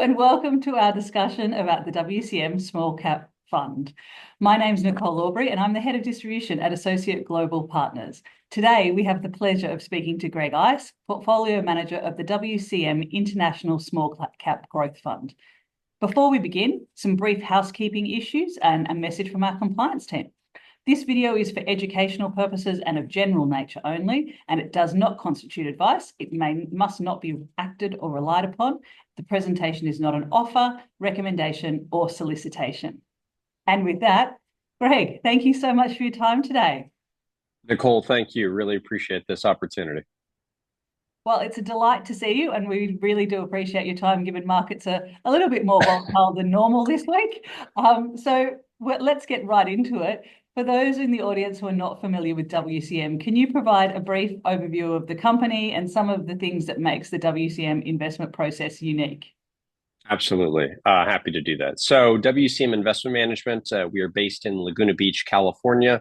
and welcome to our discussion about the WCM Small Cap Fund. My name's Nicole Aubrey and I'm the Head of Distribution at Associate Global Partners. Today, we have the pleasure of speaking to Greg Ice, Portfolio Manager of the WCM International Small Cap Growth Fund. Before we begin, some brief housekeeping issues and a message from our compliance team. This video is for educational purposes and of general nature only, and it does not constitute advice. It must not be acted or relied upon. The presentation is not an offer, recommendation, or solicitation. And with that, Greg, thank you so much for your time today. Nicole, thank you. Really appreciate this opportunity. Well, it's a delight to see you, and we really do appreciate your time, given markets are a little bit more volatile than normal this week. Let's get right into it. For those in the audience who are not familiar with WCM, can you provide a brief overview of the company and some of the things that makes the WCM investment process unique? Absolutely. Happy to do that. So WCM Investment Management, we are based in Laguna Beach, California.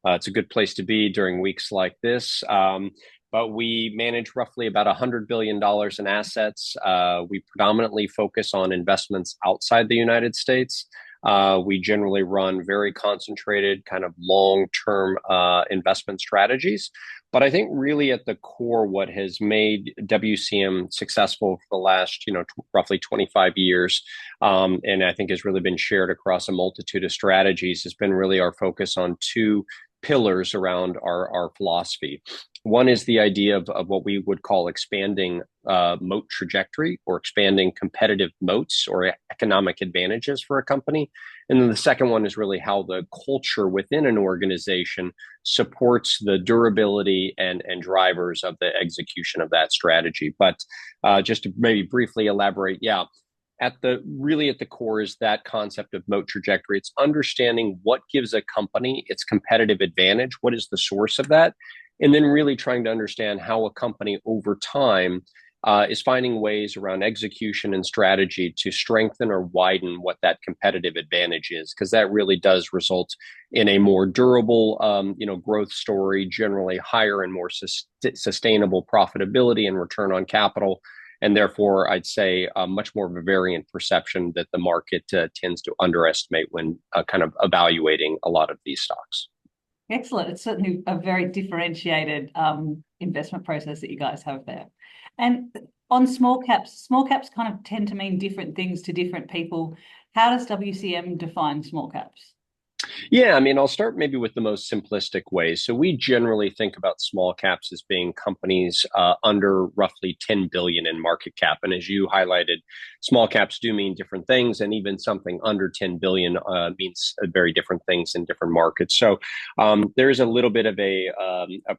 It's a good place to be during weeks like this. But we manage roughly about $100 billion in assets. We predominantly focus on investments outside the United States. We generally run very concentrated, kind of long-term investment strategies. But I think really at the core, what has made WCM successful for the last, roughly 25 years, and I think has really been shared across a multitude of strategies, has been really our focus on two pillars around our philosophy. One is the idea of what we would call expanding moat trajectory, or expanding competitive moats or economic advantages for a company. And then the second one is really how the culture within an organization supports the durability and drivers of the execution of that strategy. But just to maybe briefly elaborate, at the core is that concept of moat trajectory. It's understanding what gives a company its competitive advantage, what is the source of that, and then really trying to understand how a company over time is finding ways around execution and strategy to strengthen or widen what that competitive advantage is, because that really does result in a more durable, growth story, generally higher and more sustainable profitability and return on capital. And therefore, I'd say much more of a variant perception that the market tends to underestimate when kind of evaluating a lot of these stocks. Excellent. It's certainly a very differentiated investment process that you guys have there. And on small caps kind of tend to mean different things to different people. How does WCM define small caps? Yeah, I mean, I'll start maybe with the most simplistic way. So we generally think about small caps as being companies under roughly 10 billion in market cap. And as you highlighted, small caps do mean different things, and even something under 10 billion means very different things in different markets. So there is a little bit of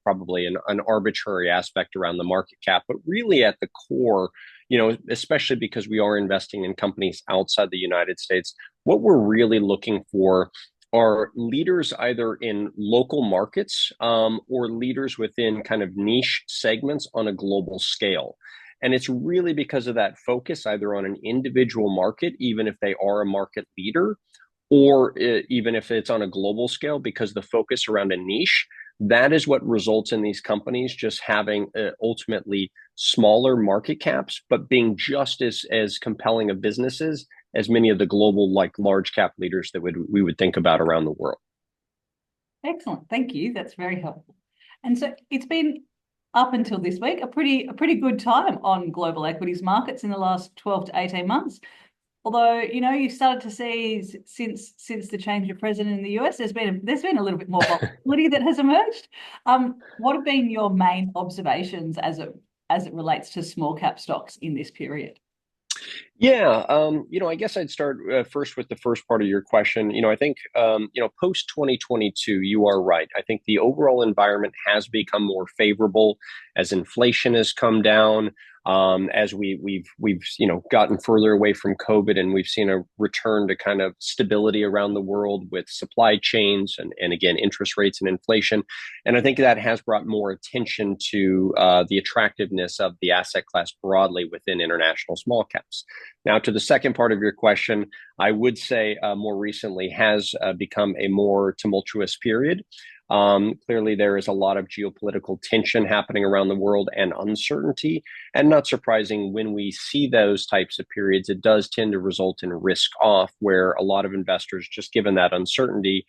probably an arbitrary aspect around the market cap, but really at the core, especially because we are investing in companies outside the United States, what we're really looking for are leaders either in local markets or leaders within kind of niche segments on a global scale. And it's really because of that focus, either on an individual market, even if they are a market leader, or even if it's on a global scale, because the focus around a niche, that is what results in these companies just having ultimately smaller market caps, but being just as compelling of businesses as many of the global, like large cap leaders that we would think about around the world. Excellent. Thank you. That's very helpful. And so it's been, up until this week, a pretty good time on global equities markets in the last 12 to 18 months. Although, you started to see since the change of president in the US, there's been a little bit more volatility that has emerged. What have been your main observations as it relates to small cap stocks in this period? Yeah, I guess I'd start first with the first part of your question. I think, post 2022, you are right. I think the overall environment has become more favorable as inflation has come down, as we've gotten further away from COVID, and we've seen a return to kind of stability around the world with supply chains and again, interest rates and inflation. And I think that has brought more attention to the attractiveness of the asset class broadly within international small caps. Now, to the second part of your question, I would say more recently has become a more tumultuous period. Clearly, there is a lot of geopolitical tension happening around the world and uncertainty. And not surprising, when we see those types of periods, it does tend to result in risk off, where a lot of investors, just given that uncertainty,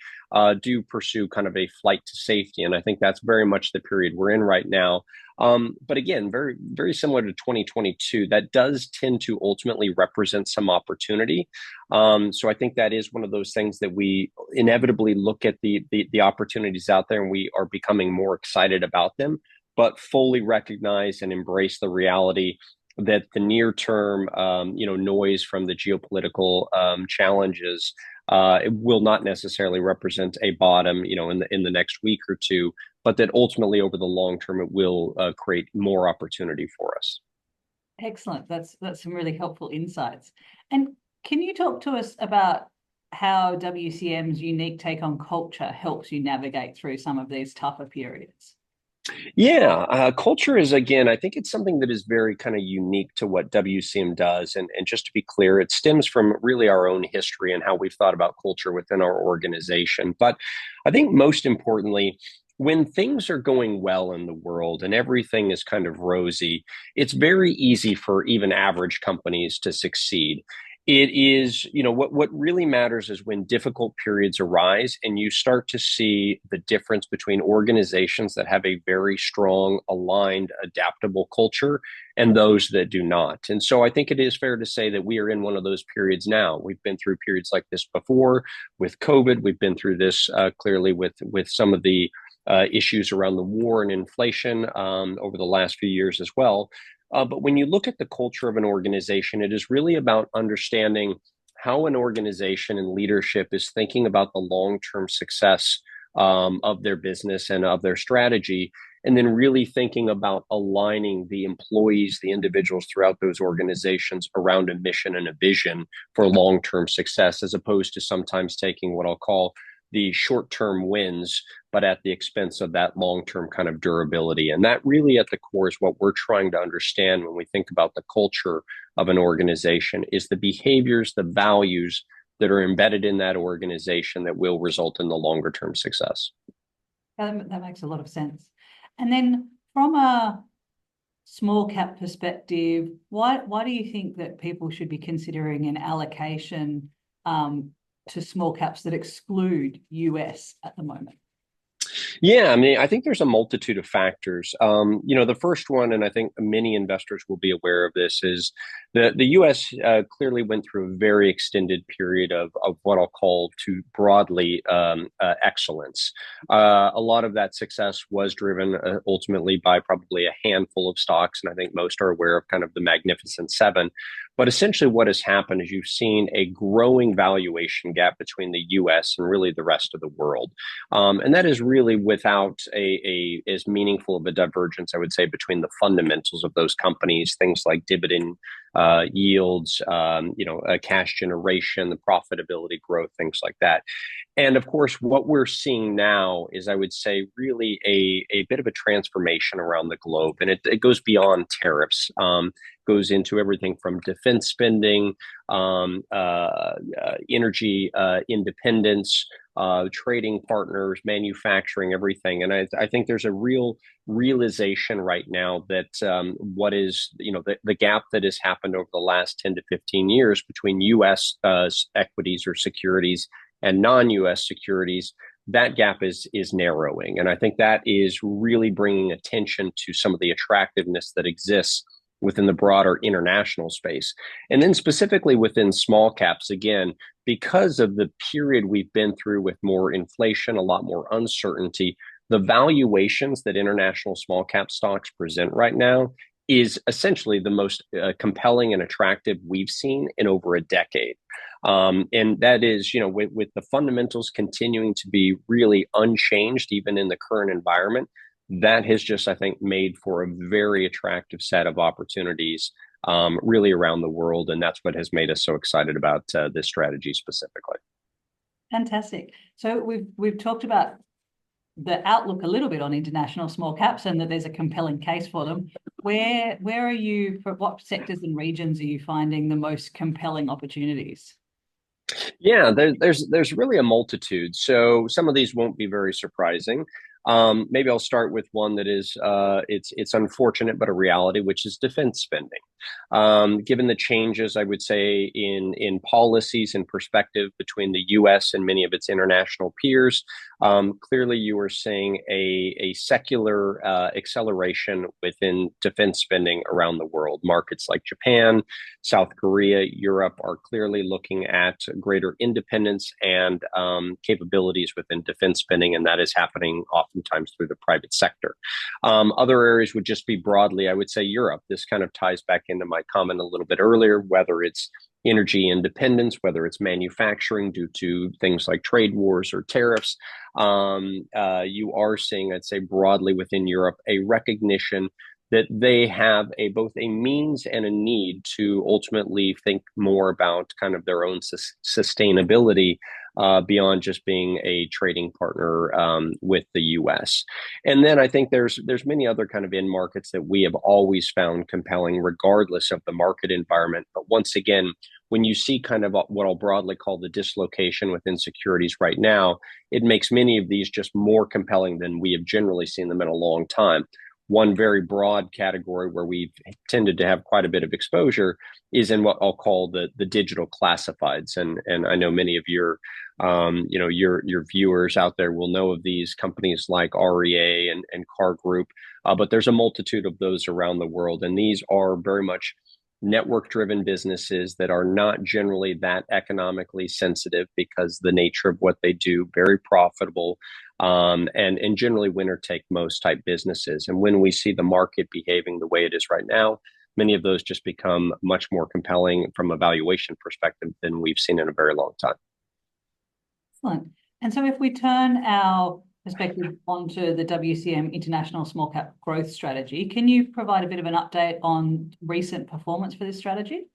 do pursue kind of a flight to safety. And I think that's very much the period we're in right now. But again, very, very similar to 2022, that does tend to ultimately represent some opportunity. So I think that is one of those things that we inevitably look at the opportunities out there, and we are becoming more excited about them, but fully recognize and embrace the reality that the near term, noise from the geopolitical challenges, it will not necessarily represent a bottom, in the next week or two, but that ultimately over the long term it will create more opportunity for us. Excellent. That's some really helpful insights. And can you talk to us about how WCM's unique take on culture helps you navigate through some of these tougher periods? Yeah, culture is, again, I think it's something that is very kind of unique to what WCM does. And just to be clear, it stems from really our own history and how we've thought about culture within our organization. But I think most importantly, when things are going well in the world and everything is kind of rosy, it's very easy for even average companies to succeed. It is, what really matters is when difficult periods arise and you start to see the difference between organizations that have a very strong, aligned, adaptable culture and those that do not. And so I think it is fair to say that we are in one of those periods now. We've been through periods like this before with COVID. We've been through this clearly with some of the issues around the war and inflation over the last few years as well. But when you look at the culture of an organization, it is really about understanding how an organization and leadership is thinking about the long-term success of their business and of their strategy, and then really thinking about aligning the employees, the individuals throughout those organizations around a mission and a vision for long-term success, as opposed to sometimes taking what I'll call the short-term wins, but at the expense of that long-term kind of durability. And that really at the core is what we're trying to understand when we think about the culture of an organization, is the behaviors, the values that are embedded in that organization that will result in the longer-term success. That makes a lot of sense. And then from a small cap perspective, why do you think that people should be considering an allocation to small caps that exclude US at the moment? Yeah, I mean, I think there's a multitude of factors. The first one, and I think many investors will be aware of this, is the U.S. Clearly went through a very extended period of what I'll call to broadly excellence. A lot of that success was driven ultimately by probably a handful of stocks, and I think most are aware of kind of the Magnificent Seven. But essentially, what has happened is you've seen a growing valuation gap between the U.S. and really the rest of the world, and that is really without a as meaningful of a divergence, I would say, between the fundamentals of those companies, things like dividend yields, cash generation, the profitability growth, things like that. And of course, what we're seeing now is, I would say, really a bit of a transformation around the globe. And it goes beyond tariffs, goes into everything from defense spending, energy independence, trading partners, manufacturing, everything. And I think there's a real realization right now that what is, the gap that has happened over the last 10 to 15 years between U.S. Equities or securities and non-U.S. securities, that gap is narrowing. And I think that is really bringing attention to some of the attractiveness that exists within the broader international space. And then specifically within small caps, again, because of the period we've been through with more inflation, a lot more uncertainty, the valuations that international small cap stocks present right now is essentially the most compelling and attractive we've seen in over a decade. And that is, with the fundamentals continuing to be really unchanged, even in the current environment, that has just, I think, made for a very attractive set of opportunities really around the world. And that's what has made us so excited about this strategy specifically. Fantastic. So we've talked about the outlook a little bit on international small caps and that there's a compelling case for them. Where are you, for what sectors and regions are you finding the most compelling opportunities? Yeah, there's really a multitude. So some of these won't be very surprising. Maybe I'll start with one that is it's unfortunate but a reality, which is defense spending. Given the changes, I would say in policies and perspective between the U.S. and many of its international peers, clearly you are seeing a secular acceleration within defense spending around the world. Markets like Japan, South Korea, Europe are clearly looking at greater independence and capabilities within defense spending, and that is happening oftentimes through the private sector. Other areas would just be broadly, I would say, Europe. This kind of ties back into my comment a little bit earlier, whether it's energy independence, whether it's manufacturing due to things like trade wars or tariffs. You are seeing, I'd say, broadly within Europe, a recognition that they have both a means and a need to ultimately think more about kind of their own sustainability beyond just being a trading partner with the U.S. And then I think there's many other kind of end markets that we have always found compelling, regardless of the market environment. But once again, when you see kind of what I'll broadly call the dislocation within securities right now, it makes many of these just more compelling than we have generally seen them in a long time. One very broad category where we've tended to have quite a bit of exposure is in what I'll call the digital classifieds, and I know many of your viewers out there will know of these companies like REA and Car Group, but there's a multitude of those around the world, and these are very much network-driven businesses that are not generally that economically sensitive because the nature of what they do, very profitable, and generally winner take most type businesses. And when we see the market behaving the way it is right now, many of those just become much more compelling from a valuation perspective than we've seen in a very long time. Excellent. And so if we turn our perspective onto the WCM International Small Cap Growth Strategy, can you provide a bit of an update on recent performance for this strategy?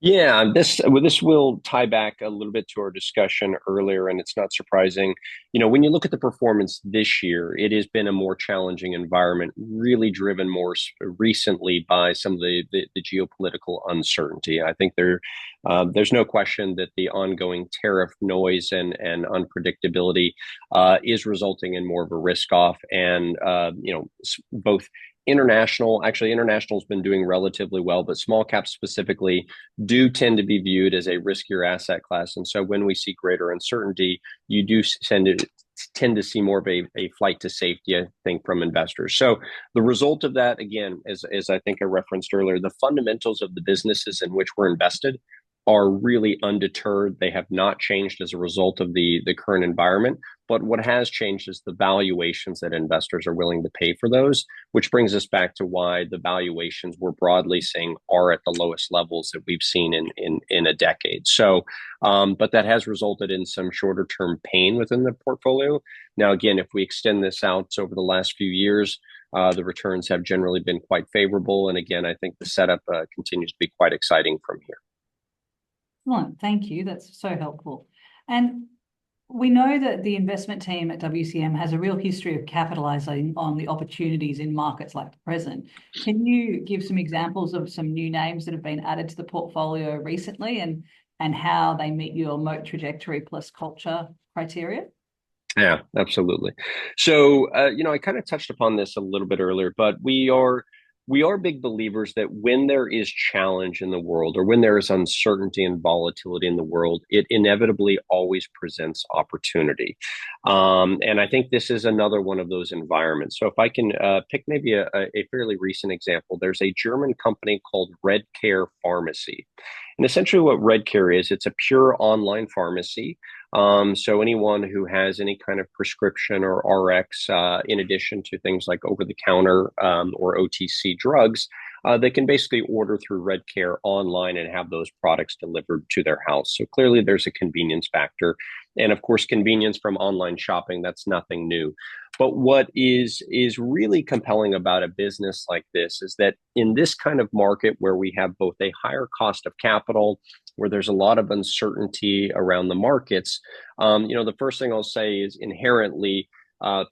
Yeah, this will tie back a little bit to our discussion earlier, and it's not surprising. When you look at the performance this year, it has been a more challenging environment, really driven more recently by some of the geopolitical uncertainty. I think there's no question that the ongoing tariff noise and unpredictability is resulting in more of a risk off, and both international has been doing relatively well, but small caps specifically do tend to be viewed as a riskier asset class. And so when we see greater uncertainty, you do tend to see more of a flight to safety, I think, from investors. So the result of that, again, as I think I referenced earlier, the fundamentals of the businesses in which we're invested are really undeterred. They have not changed as a result of the current environment. But what has changed is the valuations that investors are willing to pay for those, which brings us back to why the valuations we're broadly seeing are at the lowest levels that we've seen in a decade. So, but that has resulted in some shorter term pain within the portfolio. Now, again, if we extend this out over the last few years, the returns have generally been quite favorable. And again, I think the setup continues to be quite exciting from here. Excellent. Thank you. That's so helpful. And we know that the investment team at WCM has a real history of capitalizing on the opportunities in markets like the present. Can you give some examples of some new names that have been added to the portfolio recently and how they meet your moat trajectory plus culture criteria? Yeah, absolutely. So, I kind of touched upon this a little bit earlier, but we are big believers that when there is challenge in the world or when there is uncertainty and volatility in the world, it inevitably always presents opportunity. And I think this is another one of those environments. So if I can pick maybe a fairly recent example, there's a German company called Redcare Pharmacy. And essentially what Redcare is, it's a pure online pharmacy. So anyone who has any kind of prescription or RX, in addition to things like over-the-counter or OTC drugs, they can basically order through Redcare online and have those products delivered to their house. So clearly there's a convenience factor. And of course, convenience from online shopping, that's nothing new. But what is really compelling about a business like this is that in this kind of market where we have both a higher cost of capital, where there's a lot of uncertainty around the markets, the first thing I'll say is inherently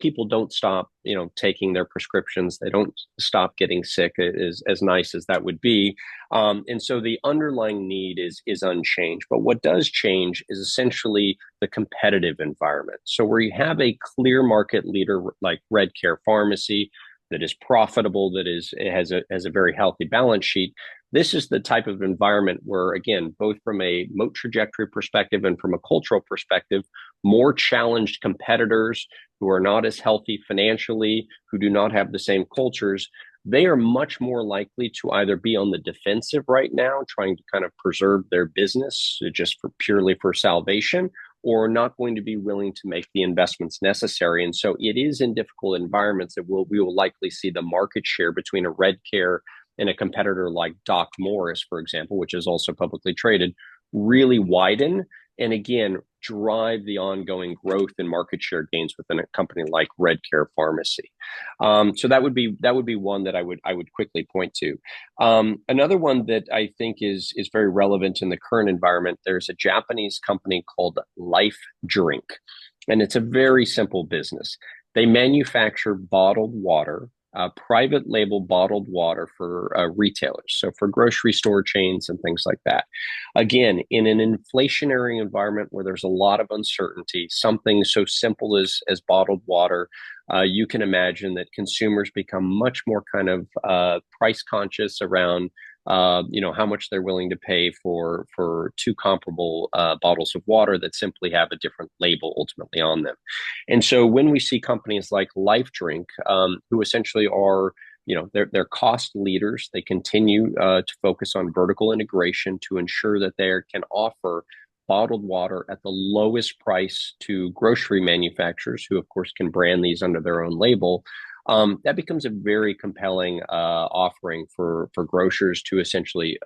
people don't stop, taking their prescriptions. They don't stop getting sick, as nice as that would be. And so the underlying need is unchanged. But what does change is essentially the competitive environment. So where you have a clear market leader like Redcare Pharmacy that is profitable, has a very healthy balance sheet. This is the type of environment where, again, both from a moat trajectory perspective and from a cultural perspective, more challenged competitors who are not as healthy financially, who do not have the same cultures, they are much more likely to either be on the defensive right now, trying to kind of preserve their business just purely for salvation, or not going to be willing to make the investments necessary. And so it is in difficult environments that we will likely see the market share between a Redcare and a competitor like Doc Morris, for example, which is also publicly traded, really widen and again drive the ongoing growth and market share gains within a company like Redcare Pharmacy. So that would be one that I would quickly point to. Another one that I think is very relevant in the current environment. There's a Japanese company called Lifedrink, and it's a very simple business. They manufacture bottled water, private label bottled water for retailers, so for grocery store chains and things like that. Again, in an inflationary environment where there's a lot of uncertainty, something so simple as bottled water, you can imagine that consumers become much more kind of price conscious around how much they're willing to pay for two comparable bottles of water that simply have a different label ultimately on them. And so when we see companies like Lifedrink, who essentially are, they're cost leaders, they continue to focus on vertical integration to ensure that they can offer bottled water at the lowest price to grocery manufacturers, who of course can brand these under their own label. That becomes a very compelling offering for grocers to essentially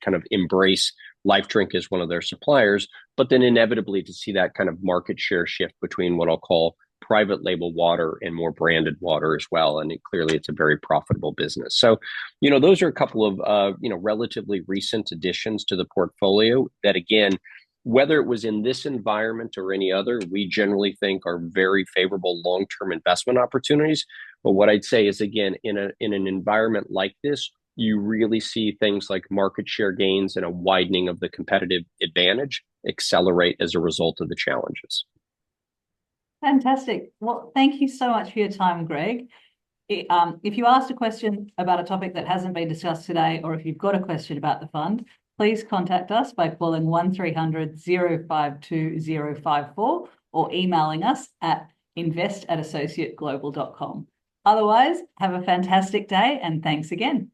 kind of embrace Lifedrink as one of their suppliers, but then inevitably to see that kind of market share shift between what I'll call private label water and more branded water as well. And clearly it's a very profitable business. So, those are a couple of, relatively recent additions to the portfolio that, again, whether it was in this environment or any other, we generally think are very favorable long-term investment opportunities. But what I'd say is, again, in an environment like this, you really see things like market share gains and a widening of the competitive advantage accelerate as a result of the challenges. Fantastic. Well, thank you so much for your time, Greg. If you asked a question about a topic that hasn't been discussed today, or if you've got a question about the fund, please contact us by calling 1300 052 054 or emailing us at invest@associateglobal.com. Otherwise, have a fantastic day and thanks again.